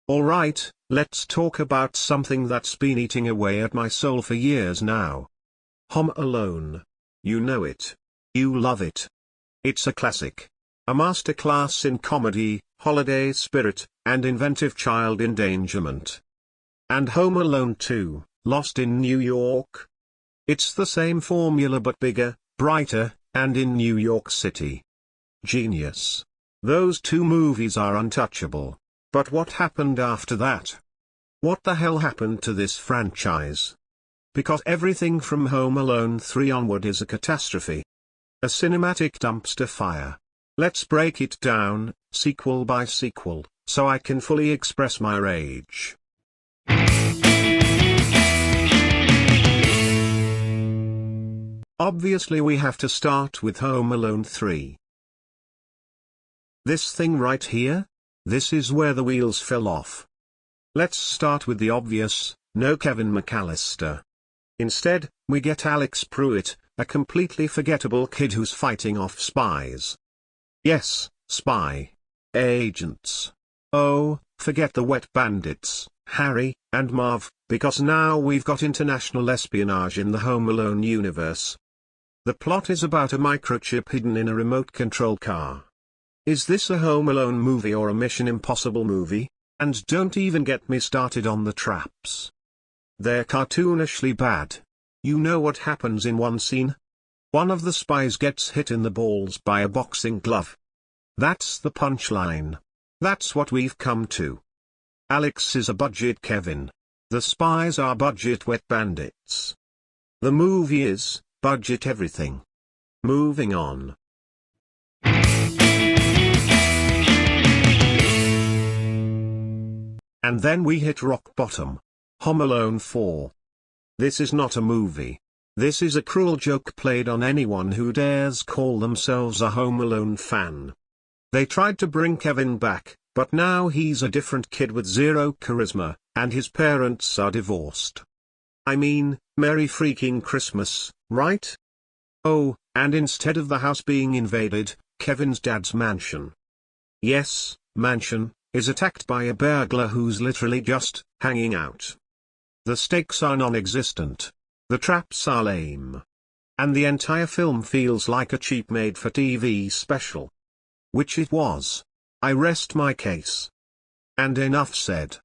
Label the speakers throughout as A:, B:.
A: Alright, let's talk about something that's been eating away at my soul for years now. Home Alone. You know it. You love it. It's a classic. A masterclass in comedy, holiday spirit, and inventive child endangerment. And Home Alone 2, Lost in New York? It's the same formula but bigger, brighter, and in New York City. Genius. Those two movies are untouchable. But what happened after that? What the hell happened to this franchise? Because everything from Home Alone 3 onward is a catastrophe. A cinematic dumpster fire. Let's break it down, sequel by sequel, so I can fully express my rage. Obviously we have to start with Home Alone 3. This thing right here? This is where the wheels fell off. Let's start with the obvious, no Kevin McAllister. Instead, we get Alex Pruitt, a completely forgettable kid who's fighting off spies. Yes, spy. Agents. Oh, forget the wet bandits, Harry, and Marv, because now we've got international espionage in the Home Alone universe. The plot is about a microchip hidden in a remote control car. Is this a Home Alone movie or a Mission Impossible movie? And don't even get me started on the traps. They're cartoonishly bad. You know what happens in one scene? One of the spies gets hit in the balls by a boxing glove. That's the punchline. That's what we've come to. Alex is a budget Kevin. The spies are budget wet bandits. The movie is, budget everything. Moving on. And then we hit rock bottom. Home Alone 4. This is not a movie. This is a cruel joke played on anyone who dares call themselves a Home Alone fan. They tried to bring Kevin back, but now he's a different kid with zero charisma, and his parents are divorced. I mean, Merry freaking Christmas, right? Oh, and instead of the house being invaded, Kevin's dad's mansion. Yes, mansion, is attacked by a burglar who's literally just hanging out. The stakes are non-existent. The traps are lame. And the entire film feels like a cheap made-for-TV special. Which it was. I rest my case. And enough said.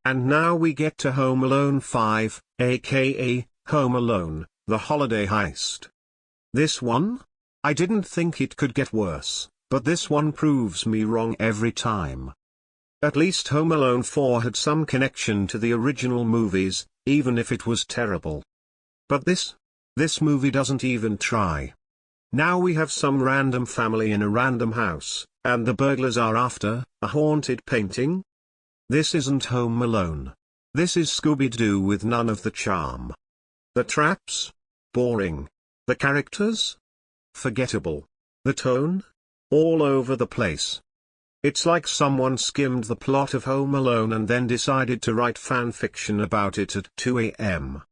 A: And now we get to Home Alone 5, aka Home Alone, The Holiday Heist. This one? I didn't think it could get worse, but this one proves me wrong every time. At least Home Alone 4 had some connection to the original movies, even if it was terrible. But this movie doesn't even try. Now we have some random family in a random house, and the burglars are after a haunted painting? This isn't Home Alone. This is Scooby-Doo with none of the charm. The traps? Boring. The characters? Forgettable. The tone? All over the place. It's like someone skimmed the plot of Home Alone and then decided to write fan fiction about it at 2 a.m.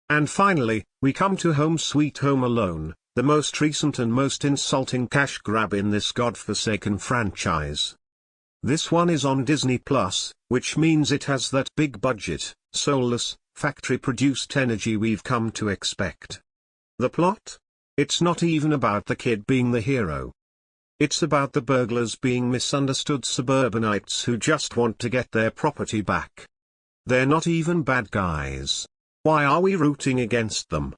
A: And finally, we come to Home Sweet Home Alone, the most recent and most insulting cash grab in this godforsaken franchise. This one is on Disney+, which means it has that big budget, soulless, factory-produced energy we've come to expect. The plot? It's not even about the kid being the hero. It's about the burglars being misunderstood suburbanites who just want to get their property back. They're not even bad guys. Why are we rooting against them?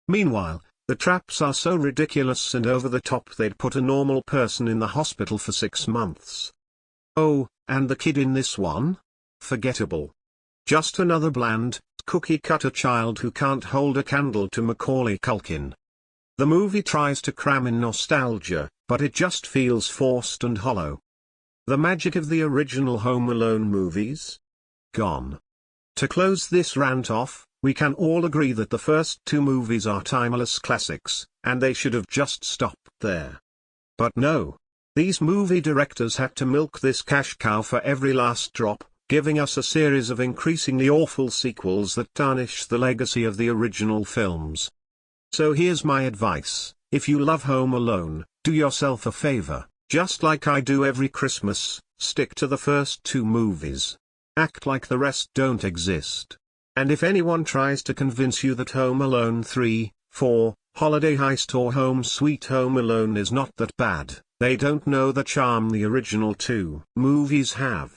A: Meanwhile, the traps are so ridiculous and over the top they'd put a normal person in the hospital for 6 months. Oh, and the kid in this one? Forgettable. Just another bland, cookie-cutter child who can't hold a candle to Macaulay Culkin. The movie tries to cram in nostalgia, but it just feels forced and hollow. The magic of the original Home Alone movies? Gone. To close this rant off, we can all agree that the first two movies are timeless classics, and they should have just stopped there. But no. These movie directors had to milk this cash cow for every last drop, giving us a series of increasingly awful sequels that tarnish the legacy of the original films. So here's my advice: if you love Home Alone, do yourself a favor, just like I do every Christmas, stick to the first two movies. Act like the rest don't exist. And if anyone tries to convince you that Home Alone 3, 4, Holiday Heist or Home Sweet Home Alone is not that bad, they don't know the charm the original two movies have.